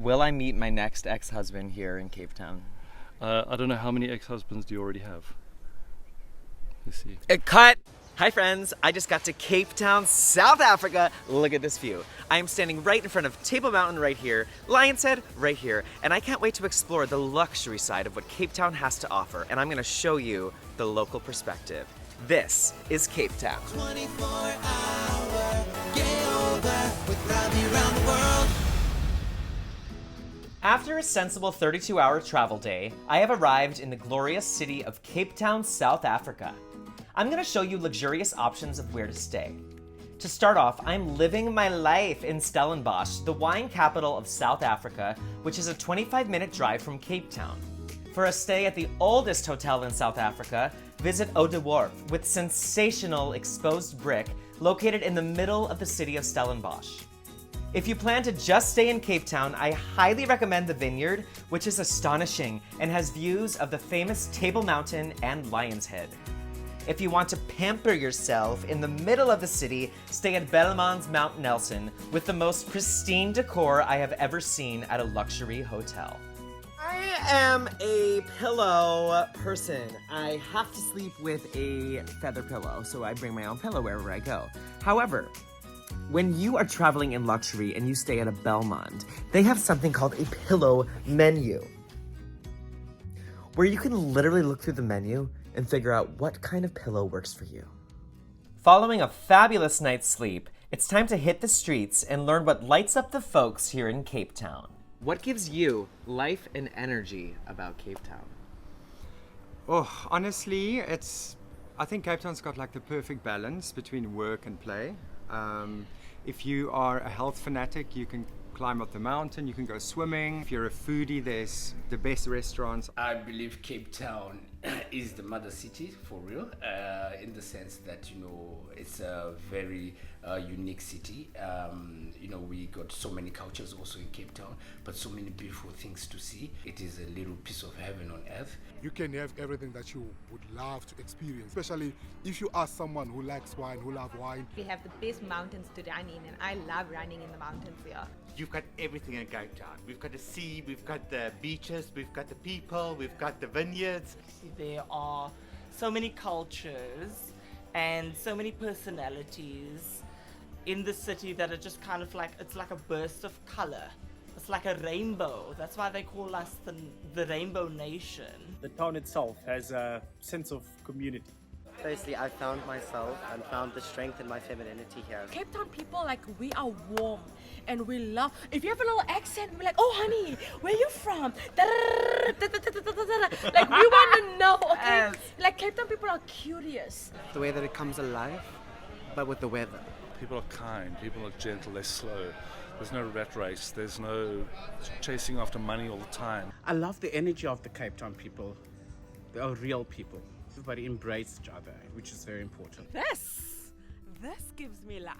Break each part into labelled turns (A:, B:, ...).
A: Will I meet my next ex-husband here in Cape Town?
B: I don't know how many ex-husbands do you already have? Let's see.
A: Cut! Hi friends, I just got to Cape Town, South Africa. Look at this view. I am standing right in front of Table Mountain right here, Lion's Head right here, and I can't wait to explore the luxury side of what Cape Town has to offer, and I'm gonna show you the local perspective. This is Cape Town.
C: 24-hour GAYover with Ravi around the world.
A: After a sensible 32-hour travel day, I have arrived in the glorious city of Cape Town, South Africa. I'm gonna show you luxurious options of where to stay. To start off, I'm living my life in Stellenbosch, the wine capital of South Africa, which is a 25-minute drive from Cape Town. For a stay at the oldest hotel in South Africa, visit Eau de Wharf with sensational exposed brick located in the middle of the city of Stellenbosch. If you plan to just stay in Cape Town, I highly recommend the Vineyard, which is astonishing and has views of the famous Table Mountain and Lion's Head. If you want to pamper yourself in the middle of the city, stay at Bellemon's Mount Nelson with the most pristine decor I have ever seen at a luxury hotel. I am a pillow person. I have to sleep with a feather pillow, so I bring my own pillow wherever I go. However, when you are traveling in luxury and you stay at a Belmont, they have something called a pillow menu, where you can literally look through the menu and figure out what kind of pillow works for you. Following a fabulous night's sleep, it's time to hit the streets and learn what lights up the folks here in Cape Town. What gives you life and energy about Cape Town?
D: Oh, honestly, I think Cape Town's got like the perfect balance between work and play. If you are a health fanatic, you can climb up the mountain, you can go swimming. If you're a foodie, there's the best restaurants.
E: I believe Cape Town is the mother city for real, in the sense that, you know, it's a very unique city. You know, we got so many cultures also in Cape Town, but so many beautiful things to see. It is a little piece of heaven on earth.
F: You can have everything that you would love to experience, especially if you are someone who likes wine, who loves wine.
G: We have the best mountains to run in, and I love running in the mountains here.
H: You've got everything in Cape Town. We've got the sea, we've got the beaches, we've got the people, we've got the vineyards.
I: There are so many cultures and so many personalities in the city that are just kind of like, it's like a burst of color. It's like a rainbow. That's why they call us the Rainbow Nation.
J: The town itself has a sense of community.
K: Firstly, I found myself and found the strength in my femininity here.
L: Cape Town people, like, we are warm and we love. If you have a little accent, we're like, oh honey, where you from? Like, we want to know, okay? Like, Cape Town people are curious.
K: The way that it comes alive, but with the weather.
B: People are kind, people are gentle, they're slow. There's no rat race, there's no chasing after money all the time.
M: I love the energy of the Cape Town people. They are real people. Everybody embrace each other, which is very important.
N: This gives me life.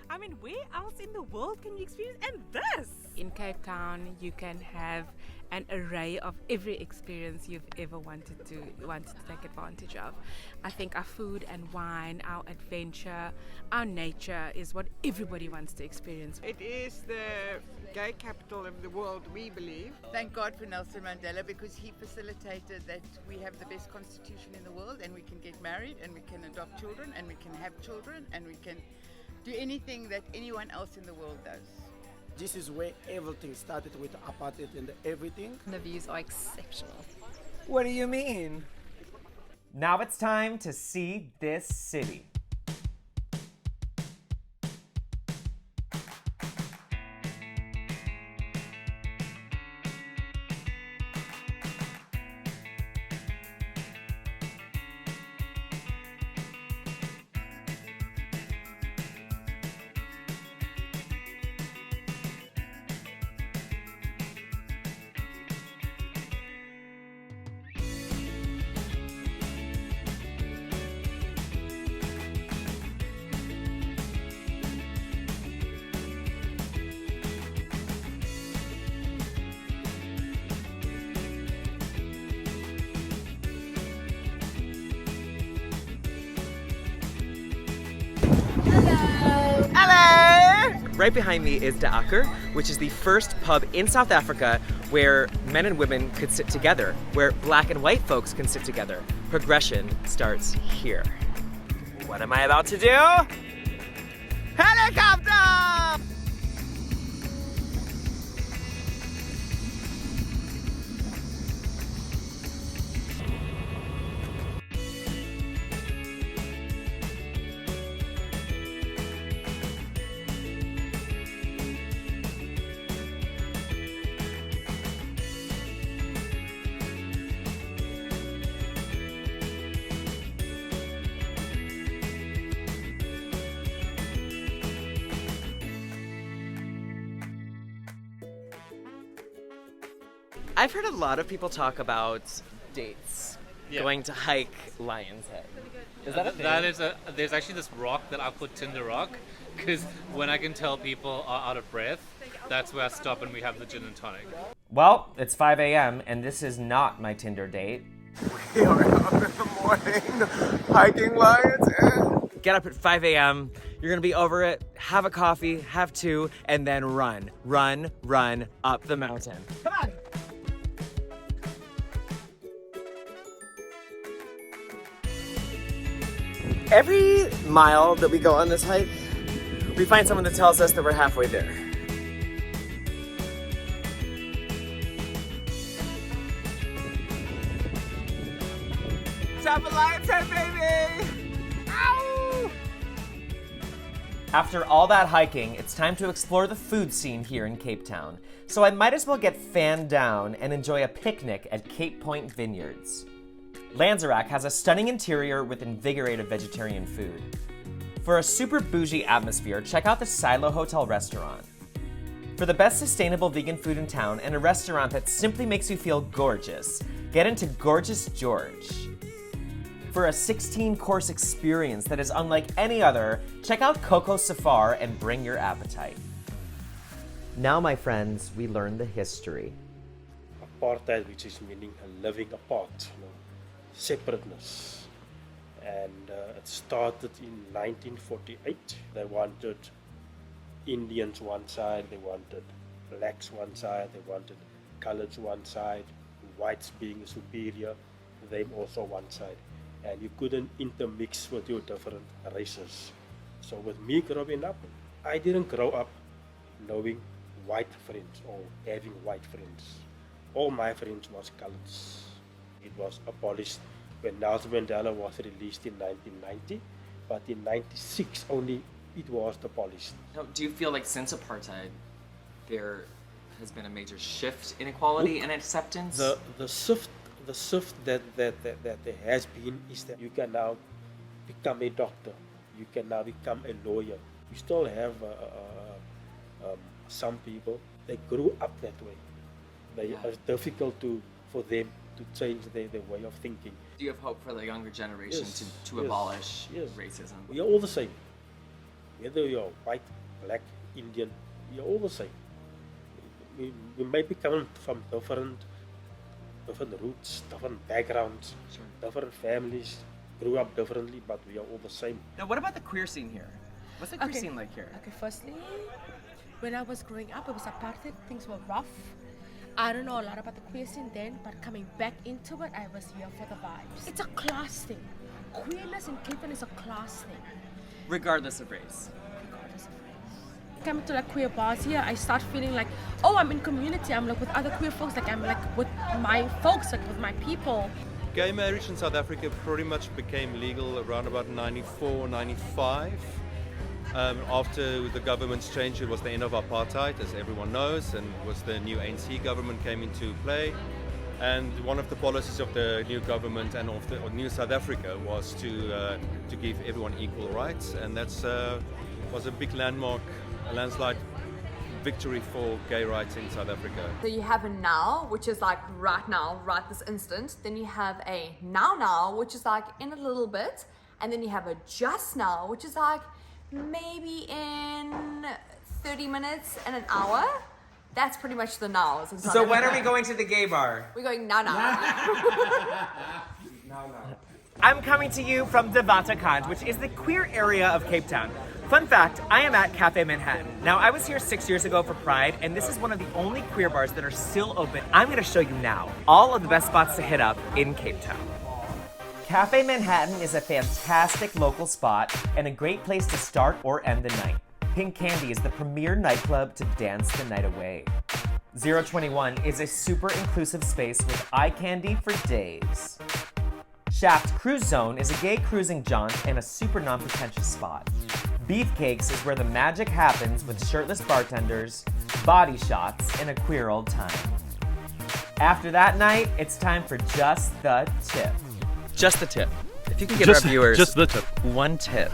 N: I mean, where else in the world can you experience and this?
O: In Cape Town, you can have an array of every experience you've ever wanted to take advantage of. I think our food and wine, our adventure, our nature is what everybody wants to experience.
P: It is the gay capital of the world, we believe.
Q: Thank God for Nelson Mandela, because he facilitated that we have the best constitution in the world, and we can get married, and we can adopt children, and we can have children, and we can do anything that anyone else in the world does.
R: This is where everything started with Apartheid and everything.
S: The views are exceptional.
A: What do you mean? Now it's time to see this city. Right behind me is De Akker, which is the first pub in South Africa where men and women could sit together, where black and white folks can sit together. Progression starts here. What am I about to do? Helicopter! I've heard a lot of people talk about dates, going to hike Lion's Head. Is that a thing?
S: There's actually this rock that I put Tinder Rock, because when I can tell people are out of breath, that's where I stop and we have the gin and tonic.
A: Well, it's 5 a.m. and this is not my Tinder date.
T: We are up in the morning, hiking Lion's Head.
A: Get up at 5 a.m., you're gonna be over it, have a coffee, have two, and then run up the mountain. Come on! Every mile that we go on this hike, we find someone that tells us that we're halfway there. Top of Lion's Head, baby! Ow! After all that hiking, it's time to explore the food scene here in Cape Town. So I might as well get fanned down and enjoy a picnic at Cape Point Vineyards. Lanzerac has a stunning interior with invigorating vegetarian food. For a super bougie atmosphere, check out the Silo Hotel restaurant. For the best sustainable vegan food in town and a restaurant that simply makes you feel gorgeous, get into Gorgeous George. For a 16-course experience that is unlike any other, check out Coco Safar and bring your appetite. Now, my friends, we learn the history.
J: Apartheid, which is meaning living apart, separateness. And it started in 1948. They wanted Indians one side, they wanted blacks one side, they wanted coloreds one side, whites being superior, them also one side. And you couldn't intermix with your different races. So with me growing up, I didn't grow up knowing white friends or having white friends. All my friends was coloreds. It was abolished when Nelson Mandela was released in 1990, but in 96 only it was abolished.
A: Now, do you feel like since apartheid, there has been a major shift in equality and acceptance?
J: The shift that there has been is that you can now become a doctor, you can now become a lawyer. You still have some people, they grew up that way. It's difficult for them to change their way of thinking.
A: Do you have hope for the younger generation to abolish racism?
J: We are all the same. Whether you're white, black, Indian, we are all the same. We may be coming from different roots, different backgrounds, different families, grew up differently, but we are all the same.
A: Now, what about the queer scene here? What's the queer scene like here?
L: Okay, firstly, when I was growing up, it was apartheid, things were rough. I don't know a lot about the queer scene then, but coming back into it, I was here for the vibes. It's a class thing. Queerness in Cape Town is a class thing.
A: Regardless of race.
L: Coming to like queer bars here, I start feeling like, oh, I'm in community. I'm like with other queer folks, like I'm like with my folks, like with my people.
U: Gay marriage in South Africa pretty much became legal around about 94, 95. After the government's change, it was the end of apartheid, as everyone knows, and was the new ANC government came into play. And one of the policies of the new government and of the new South Africa was to give everyone equal rights, and that's was a big landmark, a landslide victory for gay rights in South Africa.
V: So you have a now, which is like right now, right this instant. Then you have a now, which is like in a little bit. And then you have a just now, which is like maybe in 30 minutes and an hour. That's pretty much the nows.
A: So when are we going to the gay bar?
V: We're going now.
A: I'm coming to you from Devata Kant, which is the queer area of Cape Town. Fun fact, I am at Cafe Manhattan. Now, I was here 6 years ago for Pride, and this is one of the only queer bars that are still open. I'm gonna show you now all of the best spots to hit up in Cape Town. Cafe Manhattan is a fantastic local spot and a great place to start or end the night. Pink Candy is the premier nightclub to dance the night away. 021 is a super inclusive space with eye candy for days. Shaft Cruise Zone is a gay cruising jaunt and a super non-pretentious spot. Beefcakes is where the magic happens with shirtless bartenders, body shots, and a queer old time. After that night, it's time for Just the Tip. Just the tip. If you can give our viewers
B: just the tip.
A: one tip.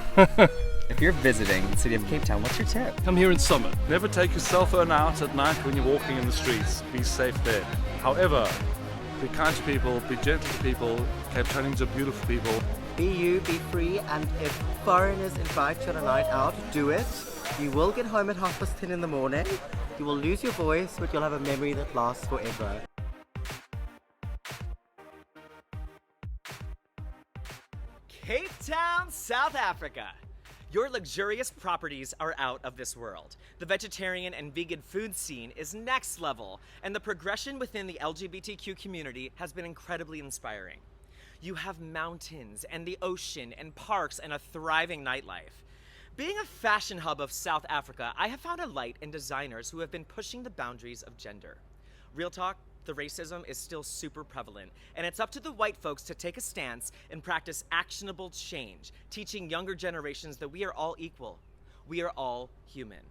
A: If you're visiting the city of Cape Town, what's your tip?
B: Come here in summer. Never take your cell phone out at night when you're walking in the streets. Be safe there. However, be kind to people, be gentle to people. Cape Townians are beautiful people.
K: Be you, be free, and if foreigners invite you on a night out, do it. You will get home at 10:30 in the morning. You will lose your voice, but you'll have a memory that lasts forever.
A: Cape Town, South Africa. Your luxurious properties are out of this world. The vegetarian and vegan food scene is next level, and the progression within the LGBTQ community has been incredibly inspiring. You have mountains and the ocean and parks and a thriving nightlife. Being a fashion hub of South Africa, I have found a light in designers who have been pushing the boundaries of gender. Real talk, the racism is still super prevalent, and it's up to the white folks to take a stance and practice actionable change, teaching younger generations that we are all equal. We are all human.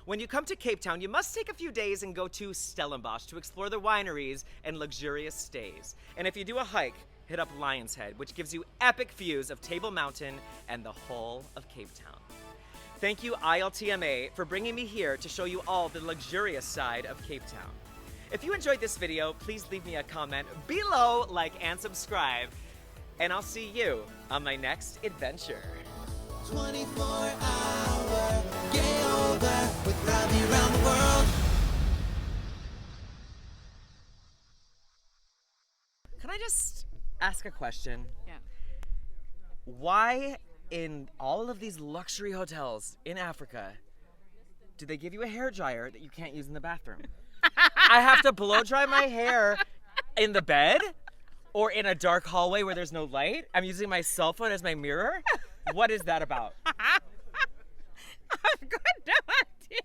A: When you come to Cape Town, you must take a few days and go to Stellenbosch to explore the wineries and luxurious stays. And if you do a hike, hit up Lion's Head, which gives you epic views of Table Mountain and the whole of Cape Town. Thank you, ILTMA, for bringing me here to show you all the luxurious side of Cape Town. If you enjoyed this video, please leave me a comment below, like, and subscribe. And I'll see you on my next adventure.
C: 24-hour GAYover with Ravi around the world.
A: Can I just ask a question?
O: Yeah.
A: Why in all of these luxury hotels in Africa do they give you a hairdryer that you can't use in the bathroom? I have to blow dry my hair in the bed or in a dark hallway where there's no light. I'm using my cell phone as my mirror. What is that about?
N: I've got no idea.